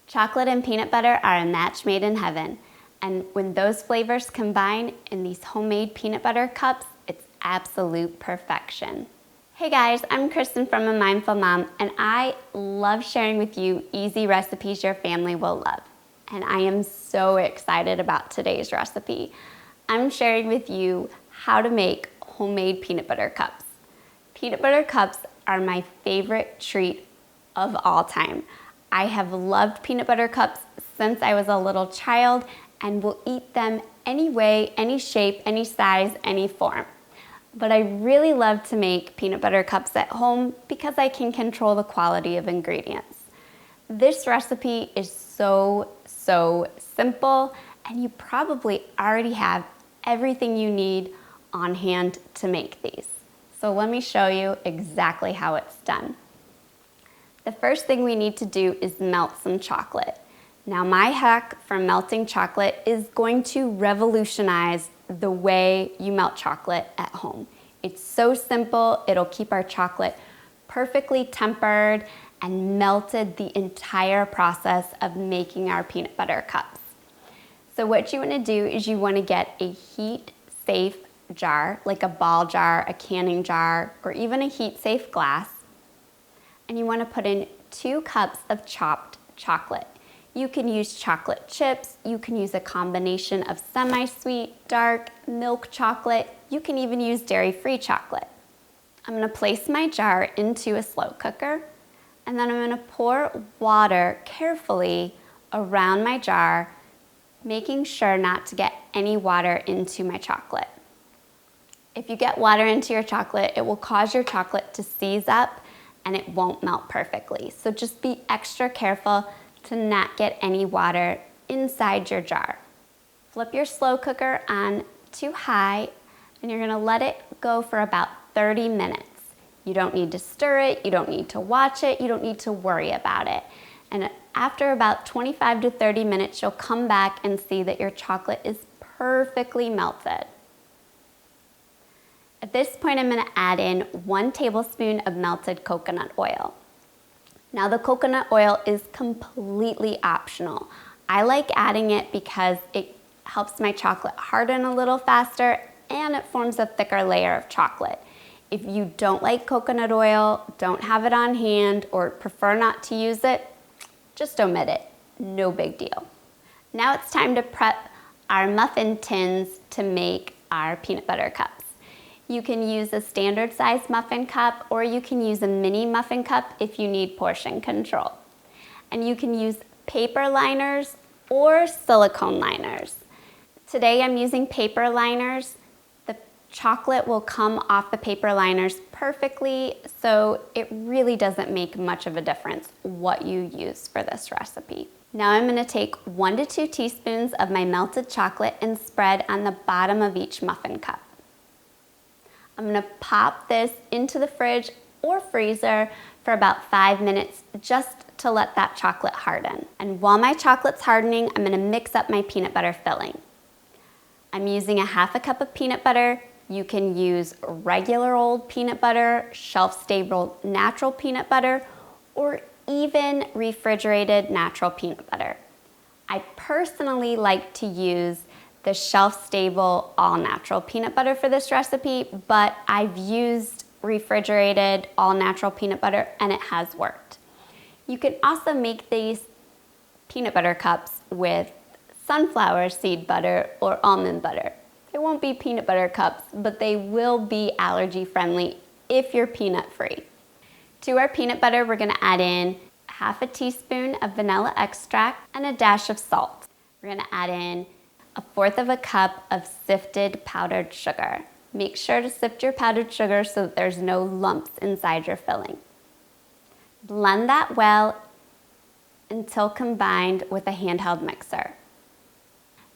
Chocolate and peanut butter are a match made in heaven. And when those flavors combine in these homemade peanut butter cups, it's absolute perfection. Hey guys, I'm Kristen from A Mindful Mom, and I love sharing with you easy recipes your family will love. And I am so excited about today's recipe. I'm sharing with you how to make homemade peanut butter cups. Peanut butter cups are my favorite treat of all time. I have loved peanut butter cups since I was a little child and will eat them any way, any shape, any size, any form. But I really love to make peanut butter cups at home because I can control the quality of ingredients. This recipe is so simple, and you probably already have everything you need on hand to make these. So let me show you exactly how it's done. The first thing we need to do is melt some chocolate. Now my hack for melting chocolate is going to revolutionize the way you melt chocolate at home. It's so simple, it'll keep our chocolate perfectly tempered and melted the entire process of making our peanut butter cups. So what you want to do is you want to get a heat-safe jar, like a ball jar, a canning jar, or even a heat-safe glass. And you want to put in 2 cups of chopped chocolate. You can use chocolate chips, you can use a combination of semi-sweet, dark, milk chocolate, you can even use dairy-free chocolate. I'm going to place my jar into a slow cooker, and then I'm going to pour water carefully around my jar, making sure not to get any water into my chocolate. If you get water into your chocolate, it will cause your chocolate to seize up and it won't melt perfectly. So just be extra careful to not get any water inside your jar. Flip your slow cooker on to high, and you're gonna let it go for about 30 minutes. You don't need to stir it, you don't need to watch it, you don't need to worry about it. And after about 25 to 30 minutes, you'll come back and see that your chocolate is perfectly melted. At this point, I'm gonna add in 1 tablespoon of melted coconut oil. Now the coconut oil is completely optional. I like adding it because it helps my chocolate harden a little faster and it forms a thicker layer of chocolate. If you don't like coconut oil, don't have it on hand, or prefer not to use it, just omit it. No big deal. Now it's time to prep our muffin tins to make our peanut butter cups. You can use a standard size muffin cup, or you can use a mini muffin cup if you need portion control. And you can use paper liners or silicone liners. Today I'm using paper liners. The chocolate will come off the paper liners perfectly, so it really doesn't make much of a difference what you use for this recipe. Now I'm gonna take 1 to 2 teaspoons of my melted chocolate and spread on the bottom of each muffin cup. I'm gonna pop this into the fridge or freezer for about 5 minutes just to let that chocolate harden. And while my chocolate's hardening, I'm gonna mix up my peanut butter filling. I'm using a 1/2 cup of peanut butter. You can use regular old peanut butter, shelf-stable natural peanut butter, or even refrigerated natural peanut butter. I personally like to use the shelf-stable all-natural peanut butter for this recipe, but I've used refrigerated all-natural peanut butter and it has worked. You can also make these peanut butter cups with sunflower seed butter or almond butter. They won't be peanut butter cups, but they will be allergy friendly if you're peanut free. To our peanut butter, we're gonna add in 1/2 teaspoon of vanilla extract and a dash of salt. We're gonna add in 1/4 cup of sifted powdered sugar. Make sure to sift your powdered sugar so that there's no lumps inside your filling. Blend that well until combined with a handheld mixer.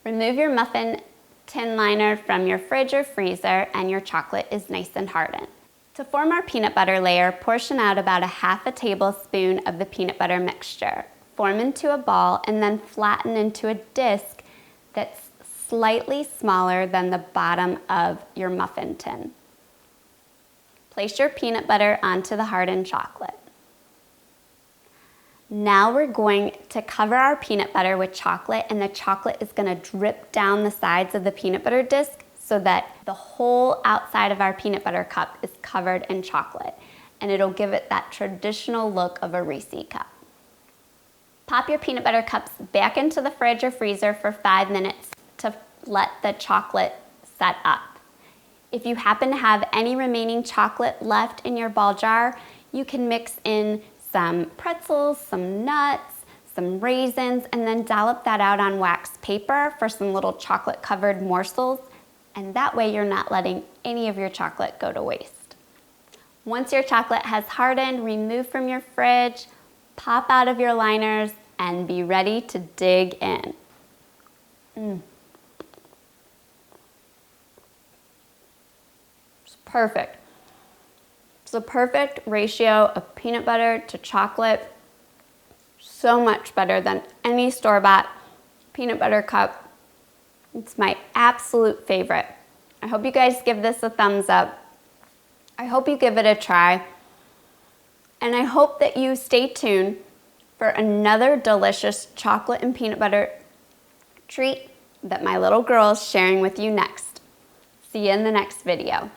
Remove your muffin tin liner from your fridge or freezer and your chocolate is nice and hardened. To form our peanut butter layer, portion out about 1/2 tablespoon of the peanut butter mixture. Form into a ball and then flatten into a disc that's slightly smaller than the bottom of your muffin tin. Place your peanut butter onto the hardened chocolate. Now we're going to cover our peanut butter with chocolate, and the chocolate is gonna drip down the sides of the peanut butter disc so that the whole outside of our peanut butter cup is covered in chocolate, and it'll give it that traditional look of a Reese cup. Pop your peanut butter cups back into the fridge or freezer for 5 minutes to let the chocolate set up. If you happen to have any remaining chocolate left in your ball jar, you can mix in some pretzels, some nuts, some raisins, and then dollop that out on wax paper for some little chocolate covered morsels. And that way you're not letting any of your chocolate go to waste. Once your chocolate has hardened, remove from your fridge, pop out of your liners, and be ready to dig in. It's perfect. It's the perfect ratio of peanut butter to chocolate. So much better than any store-bought peanut butter cup. It's my absolute favorite. I hope you guys give this a thumbs up. I hope you give it a try. And I hope that you stay tuned for another delicious chocolate and peanut butter treat that my little girl is sharing with you next. See you in the next video.